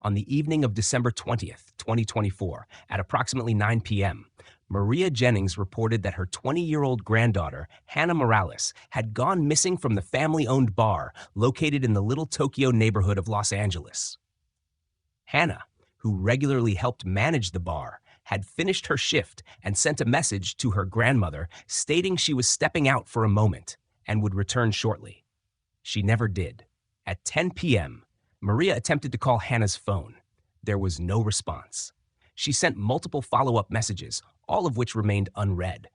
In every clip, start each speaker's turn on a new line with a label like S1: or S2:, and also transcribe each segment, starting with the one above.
S1: On the evening of December 20th, 2024, at approximately 9 p.m., Maria Jennings reported that her 20-year-old granddaughter, Hannah Morales, had gone missing from the family-owned bar located in the Little Tokyo neighborhood of Los Angeles. Hannah, who regularly helped manage the bar, had finished her shift and sent a message to her grandmother stating she was stepping out for a moment and would return shortly. She never did. At 10 p.m., Maria attempted to call Hannah's phone. There was no response. She sent multiple follow-up messages, all of which remained unread.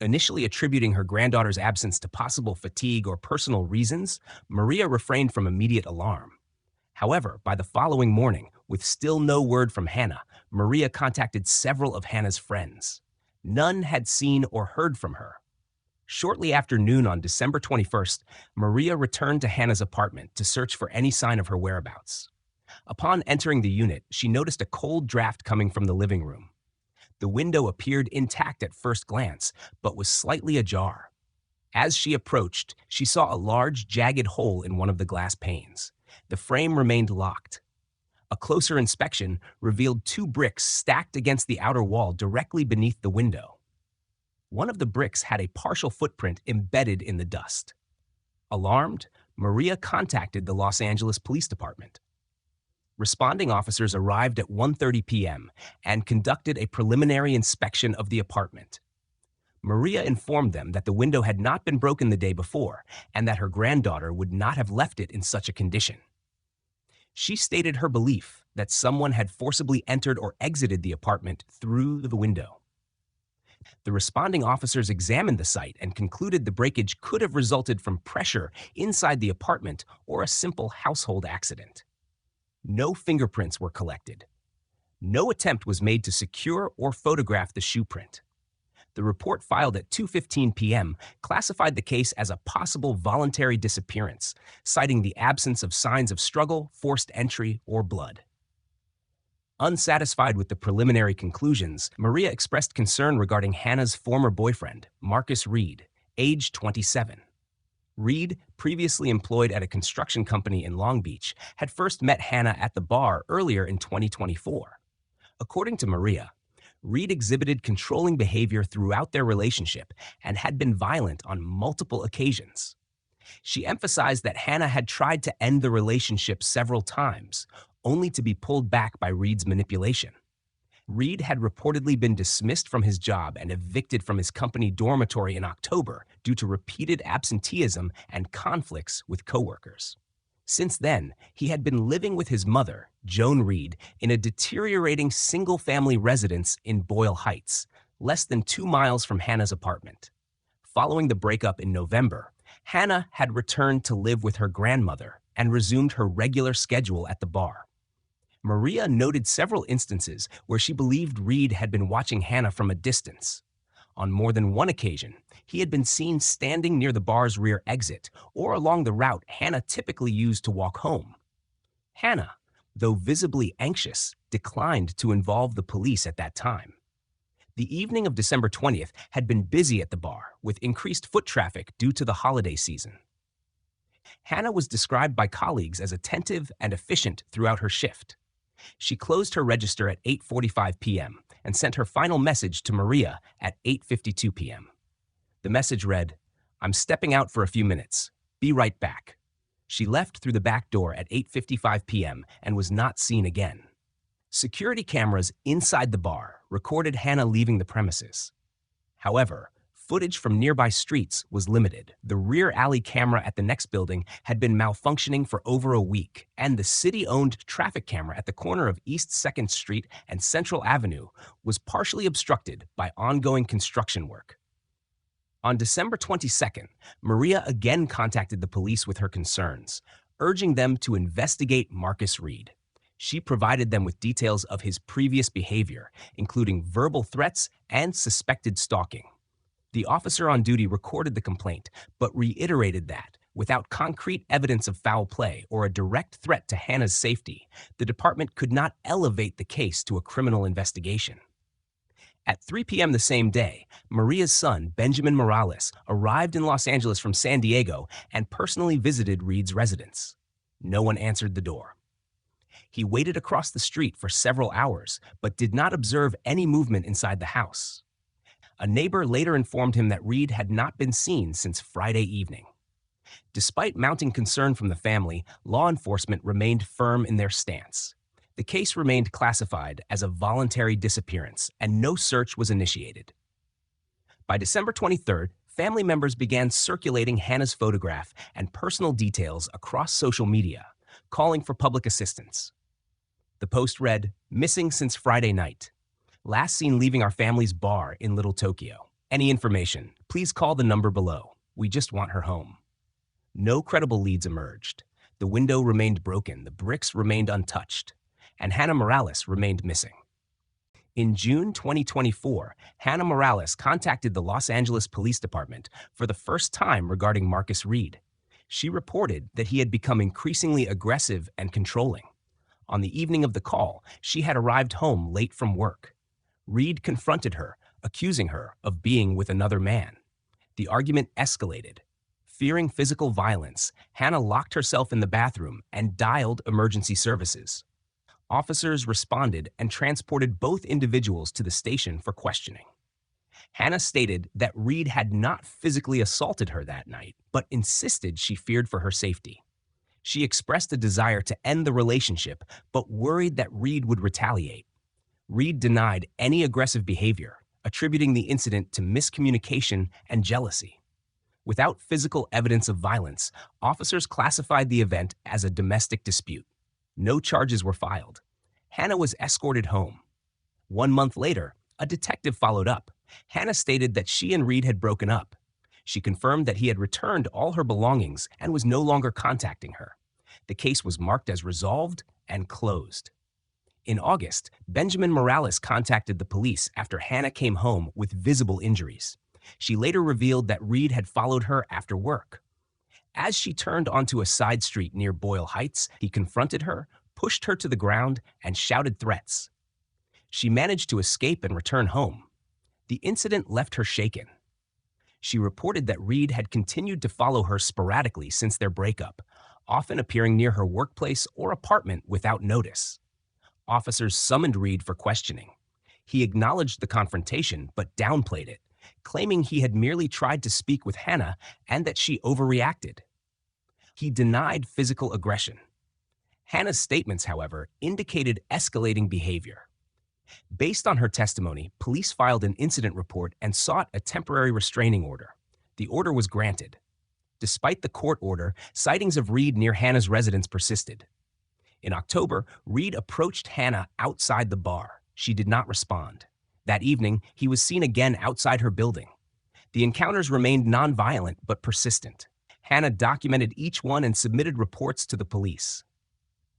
S1: Initially attributing her granddaughter's absence to possible fatigue or personal reasons, Maria refrained from immediate alarm. However, by the following morning, with still no word from Hannah, Maria contacted several of Hannah's friends. None had seen or heard from her. Shortly after noon on December 21st, Maria returned to Hannah's apartment to search for any sign of her whereabouts. Upon entering the unit, she noticed a cold draft coming from the living room. The window appeared intact at first glance, but was slightly ajar. As she approached, she saw a large, jagged hole in one of the glass panes. The frame remained locked. A closer inspection revealed two bricks stacked against the outer wall directly beneath the window. One of the bricks had a partial footprint embedded in the dust. Alarmed, Maria contacted the Los Angeles Police Department. Responding officers arrived at 1:30 p.m. and conducted a preliminary inspection of the apartment. Maria informed them that the window had not been broken the day before and that her granddaughter would not have left it in such a condition. She stated her belief that someone had forcibly entered or exited the apartment through the window. The responding officers examined the site and concluded the breakage could have resulted from pressure inside the apartment or a simple household accident. No fingerprints were collected. No attempt was made to secure or photograph the shoe print. The report filed at 2:15 p.m. classified the case as a possible voluntary disappearance, citing the absence of signs of struggle, forced entry, or blood. Unsatisfied with the preliminary conclusions, Maria expressed concern regarding Hannah's former boyfriend, Marcus Reed, age 27. Reed, previously employed at a construction company in Long Beach, had first met Hannah at the bar earlier in 2024. According to Maria, Reed exhibited controlling behavior throughout their relationship and had been violent on multiple occasions. She emphasized that Hannah had tried to end the relationship several times, only to be pulled back by Reed's manipulation. Reed had reportedly been dismissed from his job and evicted from his company dormitory in October due to repeated absenteeism and conflicts with coworkers. Since then, he had been living with his mother, Joan Reed, in a deteriorating single-family residence in Boyle Heights, less than 2 miles from Hannah's apartment. Following the breakup in November, Hannah had returned to live with her grandmother and resumed her regular schedule at the bar. Maria noted several instances where she believed Reed had been watching Hannah from a distance. On more than one occasion, he had been seen standing near the bar's rear exit or along the route Hannah typically used to walk home. Hannah, though visibly anxious, declined to involve the police at that time. The evening of December 20th had been busy at the bar, with increased foot traffic due to the holiday season. Hannah was described by colleagues as attentive and efficient throughout her shift. She closed her register at 8:45 p.m. and sent her final message to Maria at 8:52 p.m. The message read, "I'm stepping out for a few minutes. Be right back." She left through the back door at 8:55 p.m. and was not seen again. Security cameras inside the bar recorded Hannah leaving the premises. However, footage from nearby streets was limited. The rear alley camera at the next building had been malfunctioning for over a week, and the city-owned traffic camera at the corner of East 2nd Street and Central Avenue was partially obstructed by ongoing construction work. On December 22nd, Maria again contacted the police with her concerns, urging them to investigate Marcus Reed. She provided them with details of his previous behavior, including verbal threats and suspected stalking. The officer on duty recorded the complaint, but reiterated that, without concrete evidence of foul play or a direct threat to Hannah's safety, the department could not elevate the case to a criminal investigation. At 3 p.m. the same day, Maria's son, Benjamin Morales, arrived in Los Angeles from San Diego and personally visited Reed's residence. No one answered the door. He waited across the street for several hours, but did not observe any movement inside the house. A neighbor later informed him that Reed had not been seen since Friday evening. Despite mounting concern from the family, law enforcement remained firm in their stance. The case remained classified as a voluntary disappearance, and no search was initiated. By December 23rd, family members began circulating Hannah's photograph and personal details across social media, calling for public assistance. The post read, "Missing since Friday night. Last seen leaving our family's bar in Little Tokyo. Any information, please call the number below. We just want her home." No credible leads emerged. The window remained broken, the bricks remained untouched, and Hannah Morales remained missing. In June 2024, Hannah Morales contacted the Los Angeles Police Department for the first time regarding Marcus Reed. She reported that he had become increasingly aggressive and controlling. On the evening of the call, she had arrived home late from work. Reed confronted her, accusing her of being with another man. The argument escalated. Fearing physical violence, Hannah locked herself in the bathroom and dialed emergency services. Officers responded and transported both individuals to the station for questioning. Hannah stated that Reed had not physically assaulted her that night, but insisted she feared for her safety. She expressed a desire to end the relationship, but worried that Reed would retaliate. Reed denied any aggressive behavior, attributing the incident to miscommunication and jealousy. Without physical evidence of violence, officers classified the event as a domestic dispute. No charges were filed. Hannah was escorted home. 1 month later, a detective followed up. Hannah stated that she and Reed had broken up. She confirmed that he had returned all her belongings and was no longer contacting her. The case was marked as resolved and closed. In August, Benjamin Morales contacted the police after Hannah came home with visible injuries. She later revealed that Reed had followed her after work. As she turned onto a side street near Boyle Heights, he confronted her, pushed her to the ground, and shouted threats. She managed to escape and return home. The incident left her shaken. She reported that Reed had continued to follow her sporadically since their breakup, often appearing near her workplace or apartment without notice. Officers summoned Reed for questioning. He acknowledged the confrontation but downplayed it, claiming he had merely tried to speak with Hannah and that she overreacted. He denied physical aggression. Hannah's statements, however, indicated escalating behavior. Based on her testimony, police filed an incident report and sought a temporary restraining order. The order was granted. Despite the court order, sightings of Reed near Hannah's residence persisted. In October, Reed approached Hannah outside the bar. She did not respond. That evening, he was seen again outside her building. The encounters remained nonviolent but persistent. Hannah documented each one and submitted reports to the police.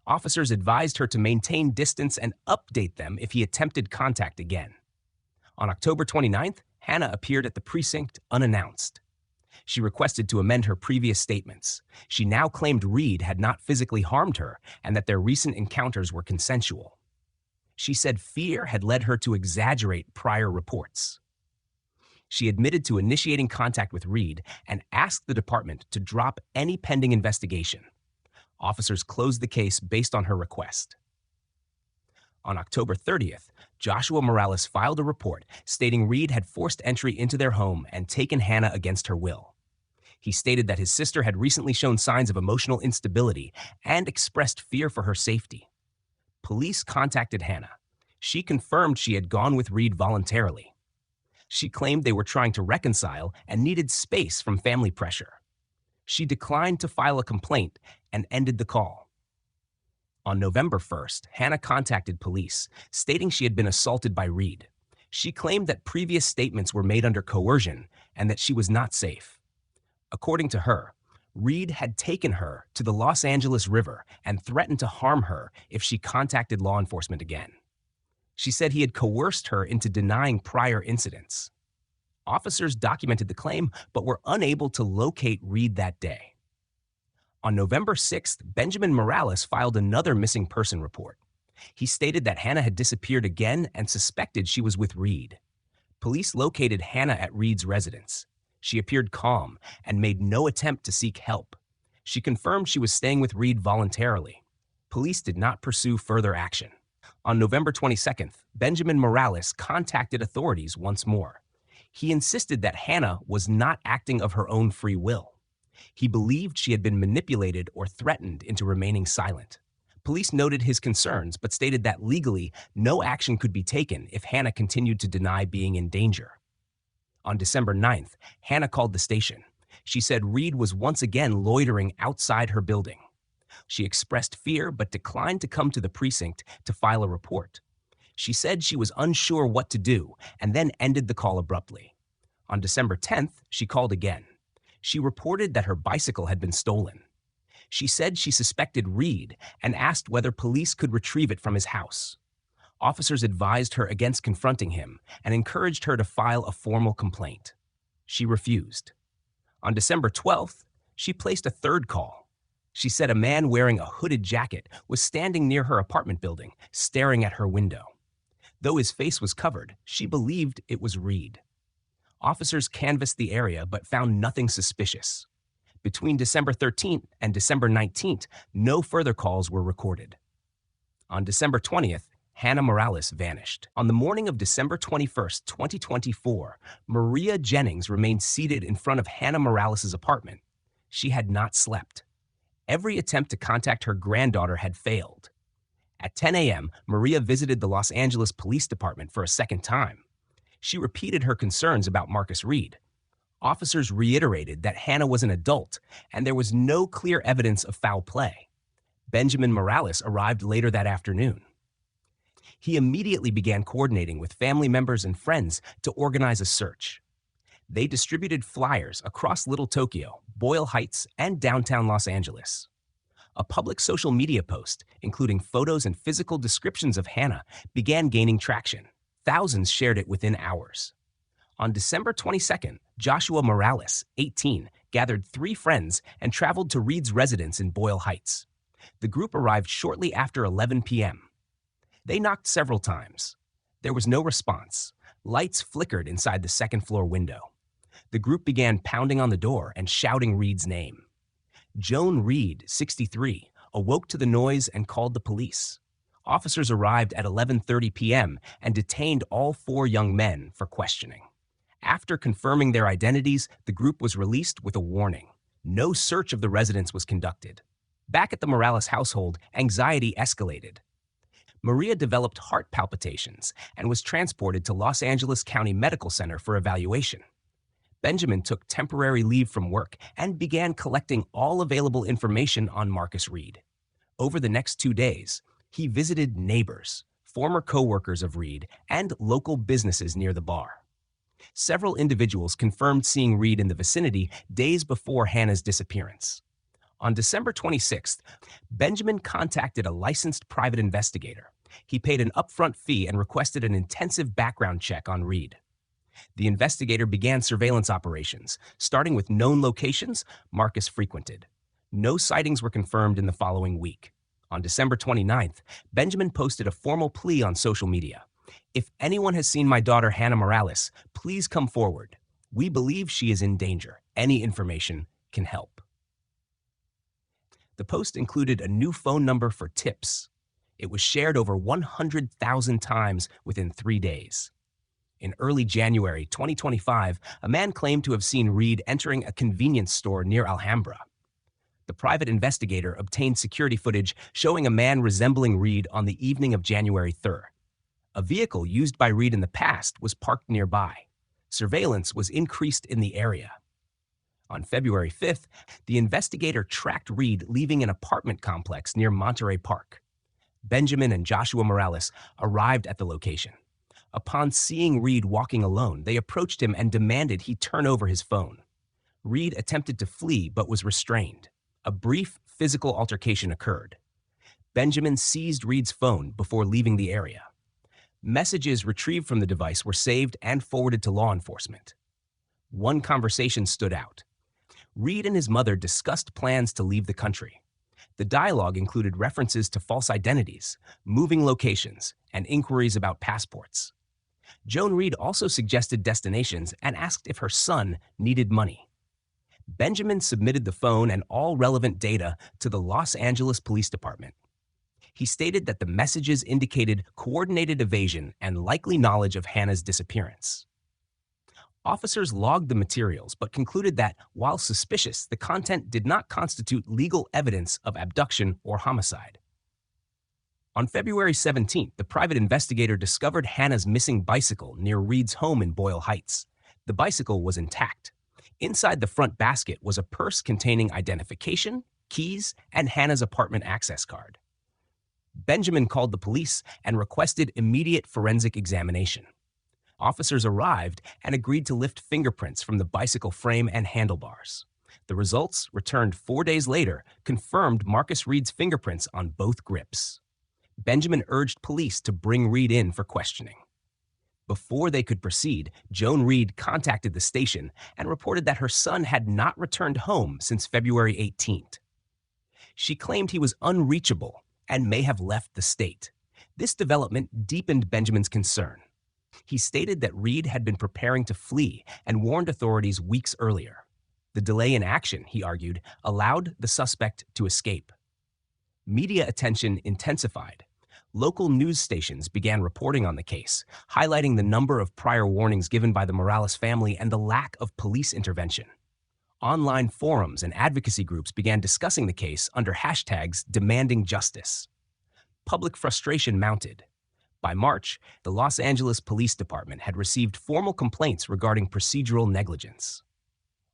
S1: Officers advised her to maintain distance and update them if he attempted contact again. On October 29th, Hannah appeared at the precinct unannounced. She requested to amend her previous statements. She now claimed Reed had not physically harmed her and that their recent encounters were consensual. She said fear had led her to exaggerate prior reports. She admitted to initiating contact with Reed and asked the department to drop any pending investigation. Officers closed the case based on her request. On October 30th, Joshua Morales filed a report stating Reed had forced entry into their home and taken Hannah against her will. He stated that his sister had recently shown signs of emotional instability and expressed fear for her safety. Police contacted Hannah. She confirmed she had gone with Reed voluntarily. She claimed they were trying to reconcile and needed space from family pressure. She declined to file a complaint and ended the call. On November 1st, Hannah contacted police, stating she had been assaulted by Reed. She claimed that previous statements were made under coercion and that she was not safe. According to her, Reed had taken her to the Los Angeles River and threatened to harm her if she contacted law enforcement again. She said he had coerced her into denying prior incidents. Officers documented the claim but were unable to locate Reed that day. On November 6th, Benjamin Morales filed another missing person report. He stated that Hannah had disappeared again and suspected she was with Reed. Police located Hannah at Reed's residence. She appeared calm and made no attempt to seek help. She confirmed she was staying with Reed voluntarily. Police did not pursue further action. On November 22nd, Benjamin Morales contacted authorities once more. He insisted that Hannah was not acting of her own free will. He believed she had been manipulated or threatened into remaining silent. Police noted his concerns but stated that legally, no action could be taken if Hannah continued to deny being in danger. On December 9th, Hannah called the station. She said Reed was once again loitering outside her building. She expressed fear but declined to come to the precinct to file a report. She said she was unsure what to do and then ended the call abruptly. On December 10th, she called again. She reported that her bicycle had been stolen. She said she suspected Reed and asked whether police could retrieve it from his house. Officers advised her against confronting him and encouraged her to file a formal complaint. She refused. On December 12th, she placed a third call. She said a man wearing a hooded jacket was standing near her apartment building, staring at her window. Though his face was covered, she believed it was Reed. Officers canvassed the area but found nothing suspicious. Between December 13th and December 19th, no further calls were recorded. On December 20th, Hannah Morales vanished. On the morning of December 21st, 2024, Maria Jennings remained seated in front of Hannah Morales' apartment. She had not slept. Every attempt to contact her granddaughter had failed. At 10 a.m., Maria visited the Los Angeles Police Department for a second time. She repeated her concerns about Marcus Reed. Officers reiterated that Hannah was an adult and there was no clear evidence of foul play. Benjamin Morales arrived later that afternoon. He immediately began coordinating with family members and friends to organize a search. They distributed flyers across Little Tokyo, Boyle Heights, and downtown Los Angeles. A public social media post, including photos and physical descriptions of Hannah, began gaining traction. Thousands shared it within hours. On December 22nd, Joshua Morales, 18, gathered 3 friends and traveled to Reed's residence in Boyle Heights. The group arrived shortly after 11 p.m. They knocked several times. There was no response. Lights flickered inside the second-floor window. The group began pounding on the door and shouting Reed's name. Joan Reed, 63, awoke to the noise and called the police. Officers arrived at 11:30 p.m. and detained all 4 young men for questioning. After confirming their identities, the group was released with a warning. No search of the residence was conducted. Back at the Morales household, anxiety escalated. Maria developed heart palpitations and was transported to Los Angeles County Medical Center for evaluation. Benjamin took temporary leave from work and began collecting all available information on Marcus Reed. Over the next 2 days, he visited neighbors, former co-workers of Reed, and local businesses near the bar. Several individuals confirmed seeing Reed in the vicinity days before Hannah's disappearance. On December 26th, Benjamin contacted a licensed private investigator. He paid an upfront fee and requested an intensive background check on Reed. The investigator began surveillance operations, starting with known locations Marcus frequented. No sightings were confirmed in the following week. On December 29th, Benjamin posted a formal plea on social media. "If anyone has seen my daughter Hannah Morales, please come forward. We believe she is in danger. Any information can help." The post included a new phone number for tips. It was shared over 100,000 times within 3 days. In early January 2025, a man claimed to have seen Reed entering a convenience store near Alhambra. The private investigator obtained security footage showing a man resembling Reed on the evening of January 3rd. A vehicle used by Reed in the past was parked nearby. Surveillance was increased in the area. On February 5th, the investigator tracked Reed leaving an apartment complex near Monterey Park. Benjamin and Joshua Morales arrived at the location. Upon seeing Reed walking alone, they approached him and demanded he turn over his phone. Reed attempted to flee but was restrained. A brief physical altercation occurred. Benjamin seized Reed's phone before leaving the area. Messages retrieved from the device were saved and forwarded to law enforcement. One conversation stood out. Reed and his mother discussed plans to leave the country. The dialogue included references to false identities, moving locations, and inquiries about passports. Joan Reed also suggested destinations and asked if her son needed money. Benjamin submitted the phone and all relevant data to the Los Angeles Police Department. He stated that the messages indicated coordinated evasion and likely knowledge of Hannah's disappearance. Officers logged the materials but concluded that, while suspicious, the content did not constitute legal evidence of abduction or homicide. On February 17th, the private investigator discovered Hannah's missing bicycle near Reed's home in Boyle Heights. The bicycle was intact. Inside the front basket was a purse containing identification, keys, and Hannah's apartment access card. Benjamin called the police and requested immediate forensic examination. Officers arrived and agreed to lift fingerprints from the bicycle frame and handlebars. The results, returned 4 days later, confirmed Marcus Reed's fingerprints on both grips. Benjamin urged police to bring Reed in for questioning. Before they could proceed, Joan Reed contacted the station and reported that her son had not returned home since February 18th. She claimed he was unreachable and may have left the state. This development deepened Benjamin's concern. He stated that Reed had been preparing to flee and warned authorities weeks earlier. The delay in action, he argued, allowed the suspect to escape. Media attention intensified. Local news stations began reporting on the case, highlighting the number of prior warnings given by the Morales family and the lack of police intervention. Online forums and advocacy groups began discussing the case under hashtags demanding justice. Public frustration mounted. By March, the Los Angeles Police Department had received formal complaints regarding procedural negligence.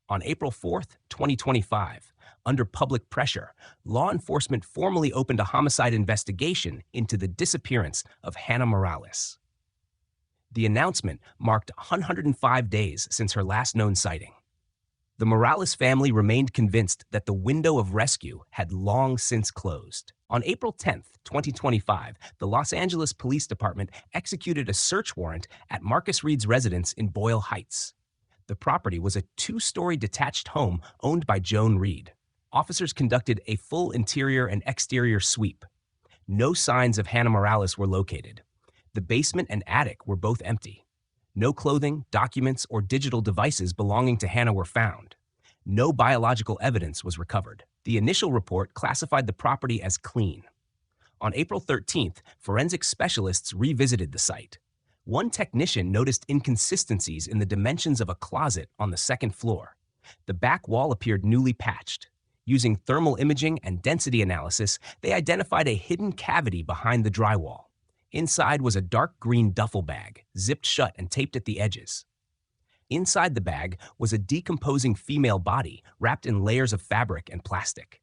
S1: On April 4, 2025, under public pressure, law enforcement formally opened a homicide investigation into the disappearance of Hannah Morales. The announcement marked 105 days since her last known sighting. The Morales family remained convinced that the window of rescue had long since closed. On April 10, 2025, the Los Angeles Police Department executed a search warrant at Marcus Reed's residence in Boyle Heights. The property was a 2-story detached home owned by Joan Reed. Officers conducted a full interior and exterior sweep. No signs of Hannah Morales were located. The basement and attic were both empty. No clothing, documents, or digital devices belonging to Hannah were found. No biological evidence was recovered. The initial report classified the property as clean. On April 13th, forensic specialists revisited the site. One technician noticed inconsistencies in the dimensions of a closet on the second floor. The back wall appeared newly patched. Using thermal imaging and density analysis, they identified a hidden cavity behind the drywall. Inside was a dark green duffel bag, zipped shut and taped at the edges. Inside the bag was a decomposing female body wrapped in layers of fabric and plastic.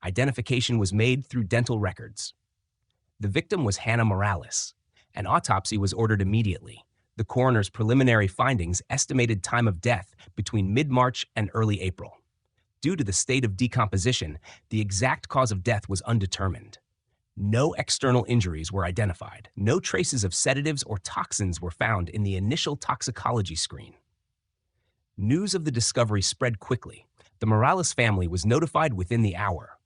S1: Identification was made through dental records. The victim was Hannah Morales. An autopsy was ordered immediately. The coroner's preliminary findings estimated time of death between mid-March and early April. Due to the state of decomposition, the exact cause of death was undetermined. No external injuries were identified. No traces of sedatives or toxins were found in the initial toxicology screen. News of the discovery spread quickly. The Morales family was notified within the hour.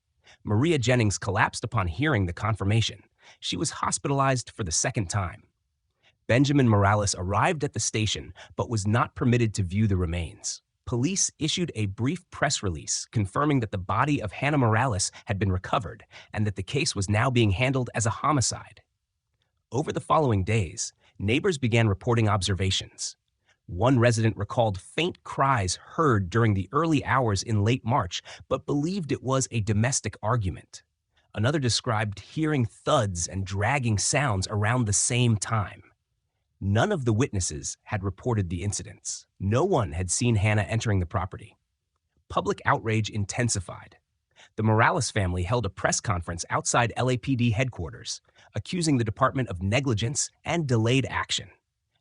S1: Maria Jennings collapsed upon hearing the confirmation. She was hospitalized for the second time. Benjamin Morales arrived at the station but was not permitted to view the remains. Police issued a brief press release confirming that the body of Hannah Morales had been recovered and that the case was now being handled as a homicide. Over the following days, neighbors began reporting observations. One resident recalled faint cries heard during the early hours in late March, but believed it was a domestic argument. Another described hearing thuds and dragging sounds around the same time. None of the witnesses had reported the incidents. No one had seen Hannah entering the property. Public outrage intensified. The Morales family held a press conference outside LAPD headquarters, accusing the department of negligence and delayed action.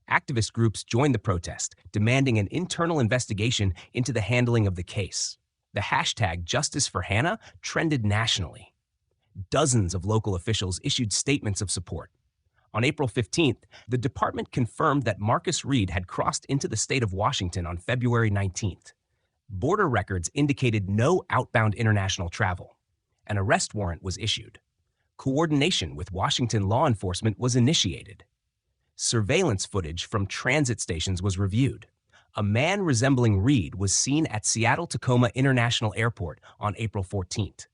S1: Activist groups joined the protest, demanding an internal investigation into the handling of the case. The hashtag Justice for Hannah trended nationally. Dozens of local officials issued statements of support. On April 15th, the department confirmed that Marcus Reed had crossed into the state of Washington on February 19th. Border records indicated no outbound international travel. An arrest warrant was issued. Coordination with Washington law enforcement was initiated. Surveillance footage from transit stations was reviewed. A man resembling Reed was seen at Seattle-Tacoma International Airport on April 14th.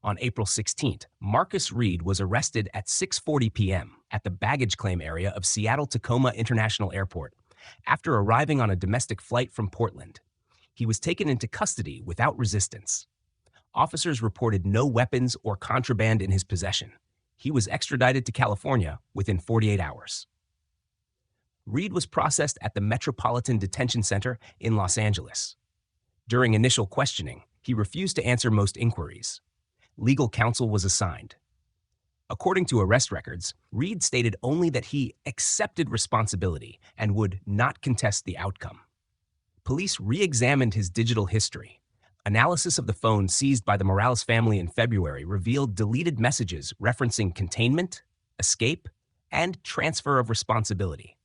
S1: On April 16th, Marcus Reed was arrested at 6:40 p.m. at the baggage claim area of Seattle-Tacoma International Airport after arriving on a domestic flight from Portland. He was taken into custody without resistance. Officers reported no weapons or contraband in his possession. He was extradited to California within 48 hours. Reed was processed at the Metropolitan Detention Center in Los Angeles. During initial questioning, he refused to answer most inquiries. Legal counsel was assigned. According to arrest records, Reed stated only that he accepted responsibility and would not contest the outcome. Police re-examined his digital history. Analysis of the phone seized by the Morales family in February revealed deleted messages referencing containment, escape, and transfer of responsibility.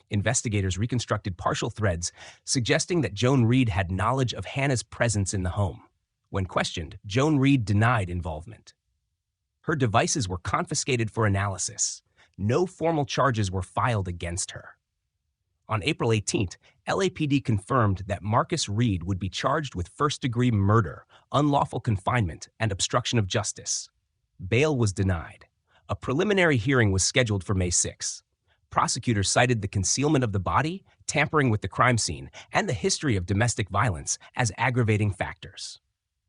S1: Investigators reconstructed partial threads suggesting that Joan Reed had knowledge of Hannah's presence in the home. When questioned, Joan Reed denied involvement. Her devices were confiscated for analysis. No formal charges were filed against her. On April 18th, LAPD confirmed that Marcus Reed would be charged with first-degree murder, unlawful confinement, and obstruction of justice. Bail was denied. A preliminary hearing was scheduled for May 6. Prosecutors cited the concealment of the body, tampering with the crime scene, and the history of domestic violence as aggravating factors.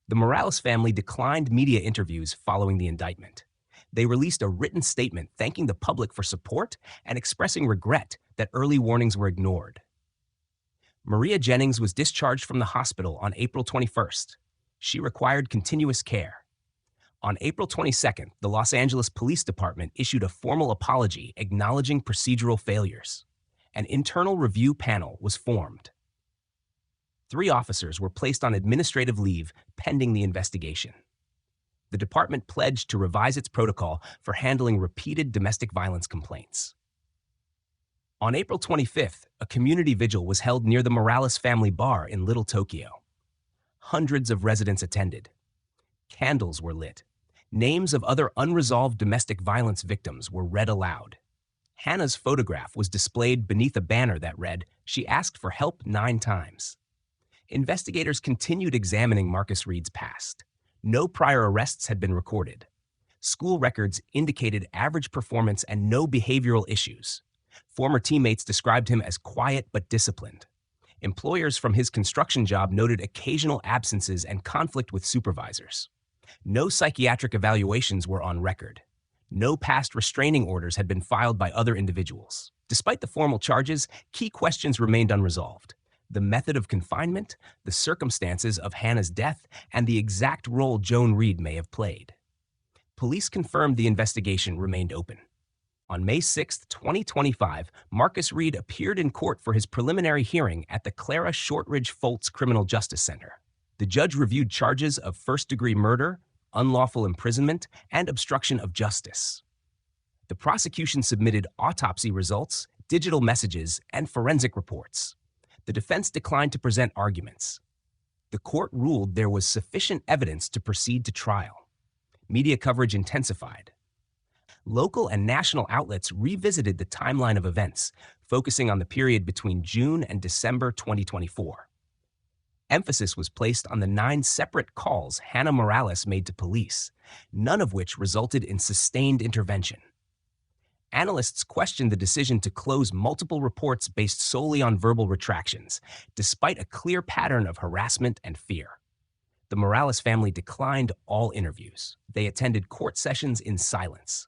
S1: The Morales family declined media interviews following the indictment. They released a written statement thanking the public for support and expressing regret that early warnings were ignored. Maria Jennings was discharged from the hospital on April 21st. She required continuous care. On April 22nd, the Los Angeles Police Department issued a formal apology acknowledging procedural failures. An internal review panel was formed. 3 officers were placed on administrative leave pending the investigation. The department pledged to revise its protocol for handling repeated domestic violence complaints. On April 25th, a community vigil was held near the Morales family bar in Little Tokyo. Hundreds of residents attended. Candles were lit. Names of other unresolved domestic violence victims were read aloud. Hannah's photograph was displayed beneath a banner that read, "She asked for help 9 times." Investigators continued examining Marcus Reed's past. No prior arrests had been recorded. School records indicated average performance and no behavioral issues. Former teammates described him as quiet but disciplined. Employers from his construction job noted occasional absences and conflict with supervisors. No psychiatric evaluations were on record. No past restraining orders had been filed by other individuals. Despite the formal charges, key questions remained unresolved. The method of confinement, the circumstances of Hannah's death, and the exact role Joan Reed may have played. Police confirmed the investigation remained open. On May 6, 2025, Marcus Reed appeared in court for his preliminary hearing at the Clara Shortridge Foltz Criminal Justice Center. The judge reviewed charges of first-degree murder, unlawful imprisonment, and obstruction of justice. The prosecution submitted autopsy results, digital messages, and forensic reports. The defense declined to present arguments. The court ruled there was sufficient evidence to proceed to trial. Media coverage intensified. Local and national outlets revisited the timeline of events, focusing on the period between June and December 2024. Emphasis was placed on the 9 separate calls Hannah Morales made to police, none of which resulted in sustained intervention. Analysts questioned the decision to close multiple reports based solely on verbal retractions, despite a clear pattern of harassment and fear. The Morales family declined all interviews. They attended court sessions in silence.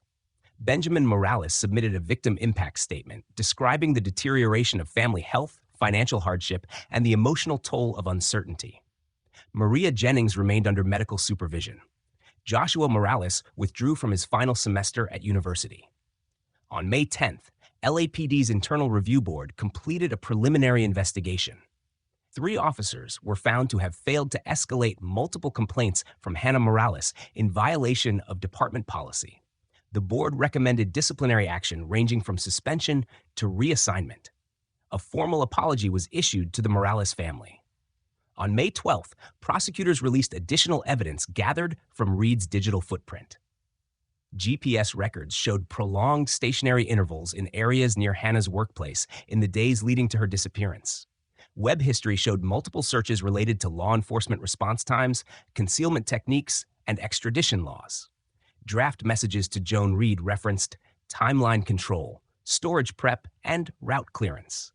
S1: Benjamin Morales submitted a victim impact statement describing the deterioration of family health, financial hardship, and the emotional toll of uncertainty. Maria Jennings remained under medical supervision. Joshua Morales withdrew from his final semester at university. On May 10th, LAPD's Internal Review Board completed a preliminary investigation. 3 officers were found to have failed to escalate multiple complaints from Hannah Morales in violation of department policy. The board recommended disciplinary action ranging from suspension to reassignment. A formal apology was issued to the Morales family. On May 12th, prosecutors released additional evidence gathered from Reed's digital footprint. GPS records showed prolonged stationary intervals in areas near Hannah's workplace in the days leading to her disappearance. Web history showed multiple searches related to law enforcement response times, concealment techniques, and extradition laws. Draft messages to Joan Reed referenced timeline control, storage prep, and route clearance.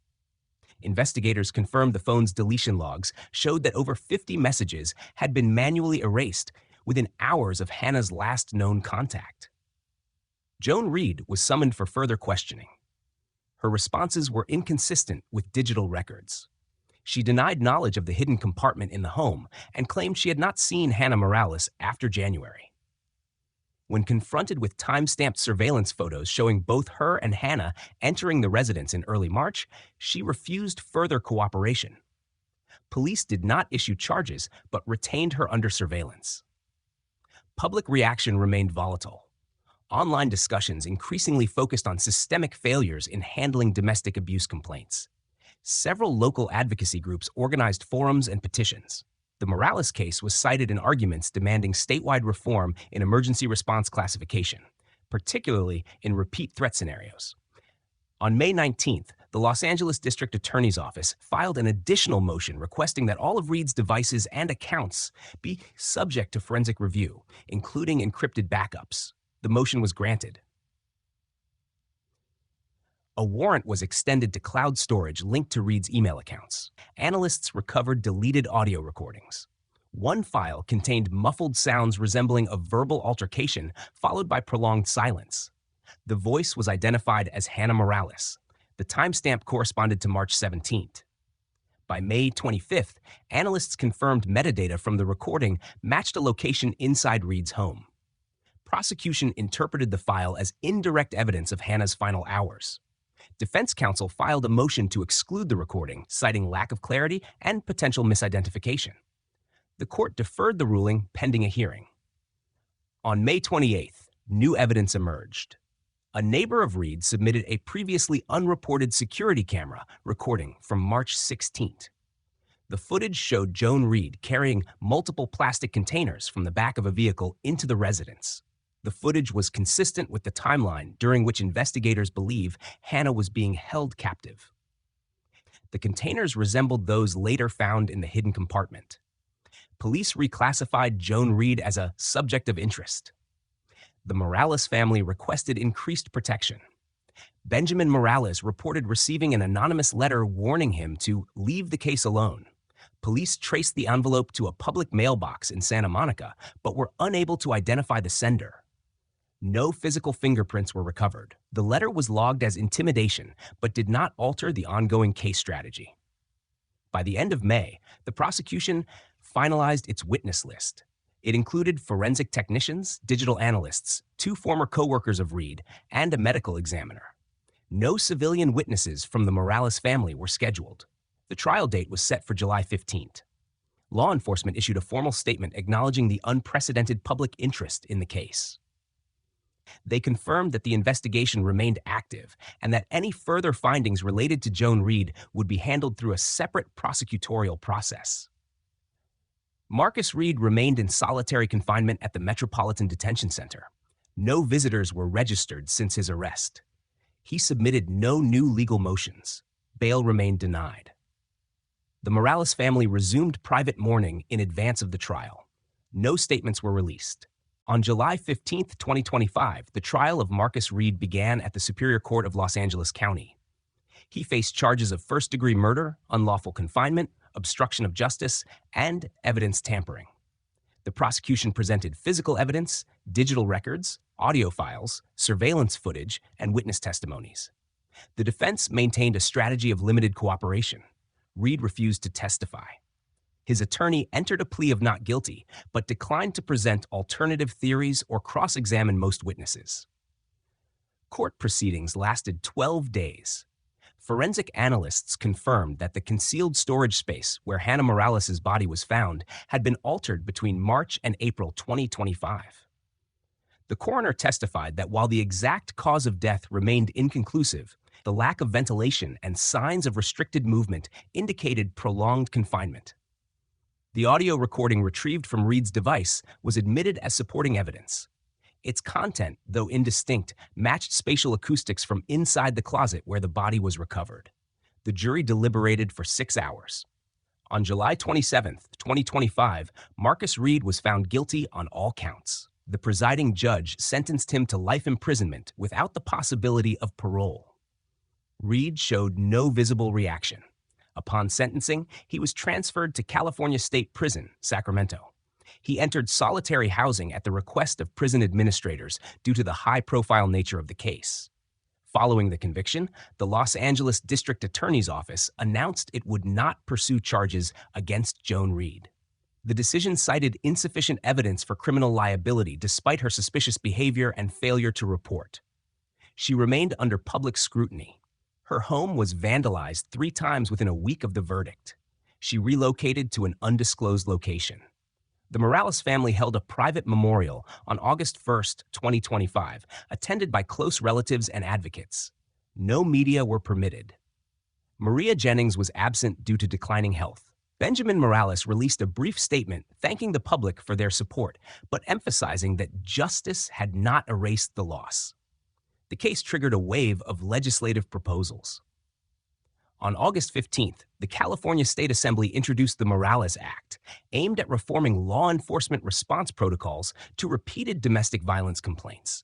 S1: Investigators confirmed the phone's deletion logs showed that over 50 messages had been manually erased within hours of Hannah's last known contact. Joan Reed was summoned for further questioning. Her responses were inconsistent with digital records. She denied knowledge of the hidden compartment in the home and claimed she had not seen Hannah Morales after January. When confronted with time-stamped surveillance photos showing both her and Hannah entering the residence in early March, she refused further cooperation. Police did not issue charges but retained her under surveillance. Public reaction remained volatile. Online discussions increasingly focused on systemic failures in handling domestic abuse complaints. Several local advocacy groups organized forums and petitions. The Morales case was cited in arguments demanding statewide reform in emergency response classification, particularly in repeat threat scenarios. On May 19th, the Los Angeles District Attorney's Office filed an additional motion requesting that all of Reed's devices and accounts be subject to forensic review, including encrypted backups. The motion was granted. A warrant was extended to cloud storage linked to Reed's email accounts. Analysts recovered deleted audio recordings. One file contained muffled sounds resembling a verbal altercation followed by prolonged silence. The voice was identified as Hannah Morales. The timestamp corresponded to March 17th. By May 25th, analysts confirmed metadata from the recording matched a location inside Reed's home. Prosecution interpreted the file as indirect evidence of Hannah's final hours. Defense counsel filed a motion to exclude the recording, citing lack of clarity and potential misidentification. The court deferred the ruling pending a hearing. On May 28th, new evidence emerged. A neighbor of Reed submitted a previously unreported security camera recording from March 16th. The footage showed Joan Reed carrying multiple plastic containers from the back of a vehicle into the residence. The footage was consistent with the timeline during which investigators believe Hannah was being held captive. The containers resembled those later found in the hidden compartment. Police reclassified Joan Reed as a subject of interest. The Morales family requested increased protection. Benjamin Morales reported receiving an anonymous letter warning him to leave the case alone. Police traced the envelope to a public mailbox in Santa Monica, but were unable to identify the sender. No physical fingerprints were recovered. The letter was logged as intimidation, but did not alter the ongoing case strategy. By the end of May, the prosecution finalized its witness list. It included forensic technicians, digital analysts, 2 former co-workers of Reed, and a medical examiner. No civilian witnesses from the Morales family were scheduled. The trial date was set for July 15th. Law enforcement issued a formal statement acknowledging the unprecedented public interest in the case. They confirmed that the investigation remained active and that any further findings related to Joan Reed would be handled through a separate prosecutorial process. Marcus Reed remained in solitary confinement at the Metropolitan Detention Center. No visitors were registered since his arrest. He submitted no new legal motions. Bail remained denied. The Morales family resumed private mourning in advance of the trial. No statements were released. On July 15, 2025, the trial of Marcus Reed began at the Superior Court of Los Angeles County. He faced charges of first-degree murder, unlawful confinement, obstruction of justice, and evidence tampering. The prosecution presented physical evidence, digital records, audio files, surveillance footage, and witness testimonies. The defense maintained a strategy of limited cooperation. Reed refused to testify. His attorney entered a plea of not guilty, but declined to present alternative theories or cross-examine most witnesses. Court proceedings lasted 12 days. Forensic analysts confirmed that the concealed storage space where Hannah Morales' body was found had been altered between March and April 2025. The coroner testified that while the exact cause of death remained inconclusive, the lack of ventilation and signs of restricted movement indicated prolonged confinement. The audio recording retrieved from Reed's device was admitted as supporting evidence. Its content, though indistinct, matched spatial acoustics from inside the closet where the body was recovered. The jury deliberated for 6 hours. On July 27, 2025, Marcus Reed was found guilty on all counts. The presiding judge sentenced him to life imprisonment without the possibility of parole. Reed showed no visible reaction. Upon sentencing, he was transferred to California State Prison, Sacramento. He entered solitary housing at the request of prison administrators due to the high-profile nature of the case. Following the conviction, the Los Angeles District Attorney's Office announced it would not pursue charges against Joan Reed. The decision cited insufficient evidence for criminal liability despite her suspicious behavior and failure to report. She remained under public scrutiny. Her home was vandalized 3 times within a week of the verdict. She relocated to an undisclosed location. The Morales family held a private memorial on August 1, 2025, attended by close relatives and advocates. No media were permitted. Maria Jennings was absent due to declining health. Benjamin Morales released a brief statement thanking the public for their support, but emphasizing that justice had not erased the loss. The case triggered a wave of legislative proposals. On August 15th, the California State Assembly introduced the Morales Act, aimed at reforming law enforcement response protocols to repeated domestic violence complaints.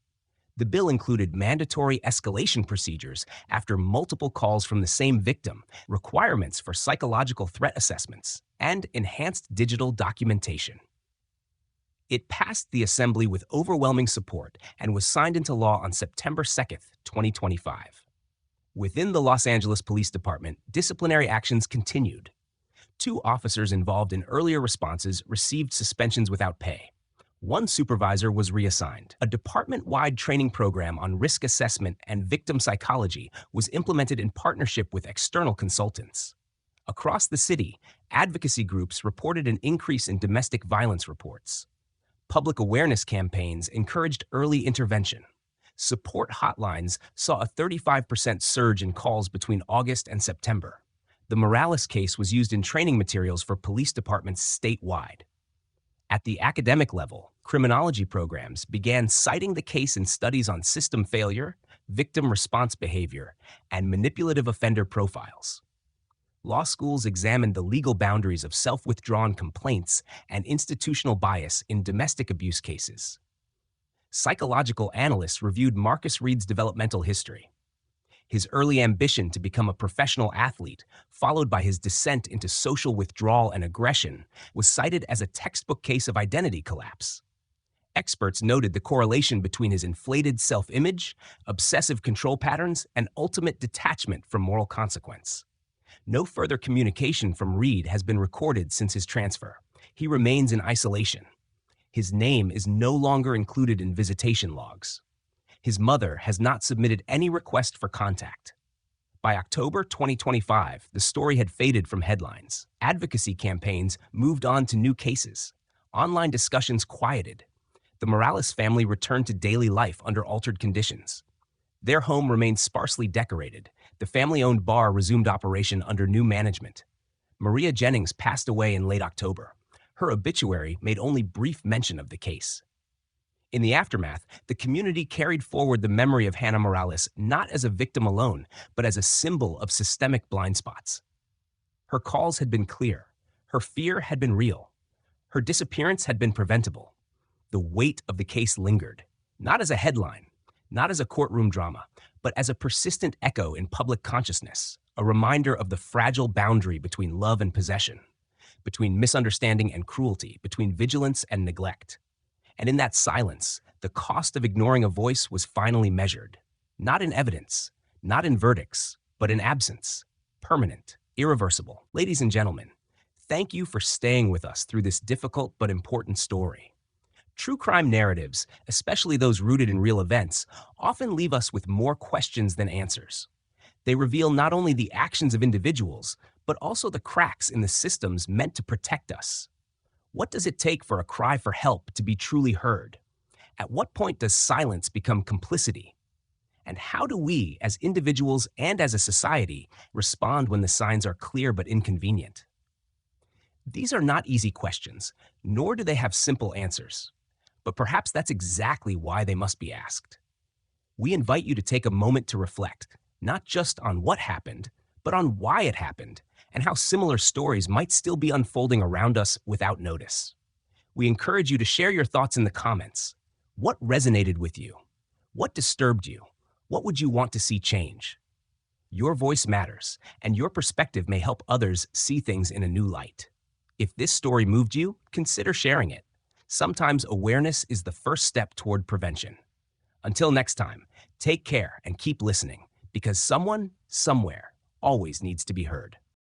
S1: The bill included mandatory escalation procedures after multiple calls from the same victim, requirements for psychological threat assessments, and enhanced digital documentation. It passed the Assembly with overwhelming support and was signed into law on September 2nd, 2025. Within the Los Angeles Police Department, disciplinary actions continued. 2 officers involved in earlier responses received suspensions without pay. 1 supervisor was reassigned. A department-wide training program on risk assessment and victim psychology was implemented in partnership with external consultants. Across the city, advocacy groups reported an increase in domestic violence reports. Public awareness campaigns encouraged early intervention. Support hotlines saw a 35% surge in calls between August and September. The Morales case was used in training materials for police departments statewide. At the academic level, criminology programs began citing the case in studies on system failure, victim response behavior, and manipulative offender profiles. Law schools examined the legal boundaries of self-withdrawn complaints and institutional bias in domestic abuse cases. Psychological analysts reviewed Marcus Reed's developmental history. His early ambition to become a professional athlete, followed by his descent into social withdrawal and aggression, was cited as a textbook case of identity collapse. Experts noted the correlation between his inflated self-image, obsessive control patterns, and ultimate detachment from moral consequence. No further communication from Reed has been recorded since his transfer. He remains in isolation. His name is no longer included in visitation logs. His mother has not submitted any request for contact. By October 2025, the story had faded from headlines. Advocacy campaigns moved on to new cases. Online discussions quieted. The Morales family returned to daily life under altered conditions. Their home remained sparsely decorated. The family-owned bar resumed operation under new management. Maria Jennings passed away in late October. Her obituary made only brief mention of the case. In the aftermath, the community carried forward the memory of Hannah Morales not as a victim alone, but as a symbol of systemic blind spots. Her calls had been clear. Her fear had been real. Her disappearance had been preventable. The weight of the case lingered, not as a headline, not as a courtroom drama, but as a persistent echo in public consciousness, a reminder of the fragile boundary between love and possession, between misunderstanding and cruelty, between vigilance and neglect. And in that silence, the cost of ignoring a voice was finally measured, not in evidence, not in verdicts, but in absence, permanent, irreversible. Ladies and gentlemen, thank you for staying with us through this difficult but important story. True crime narratives, especially those rooted in real events, often leave us with more questions than answers. They reveal not only the actions of individuals, but also the cracks in the systems meant to protect us. What does it take for a cry for help to be truly heard? At what point does silence become complicity? And how do we, as individuals and as a society, respond when the signs are clear but inconvenient? These are not easy questions, nor do they have simple answers. But perhaps that's exactly why they must be asked. We invite you to take a moment to reflect, not just on what happened, but on why it happened, and how similar stories might still be unfolding around us without notice. We encourage you to share your thoughts in the comments. What resonated with you? What disturbed you? What would you want to see change? Your voice matters, and your perspective may help others see things in a new light. If this story moved you, consider sharing it. Sometimes awareness is the first step toward prevention. Until next time, take care and keep listening, because someone, somewhere, always needs to be heard.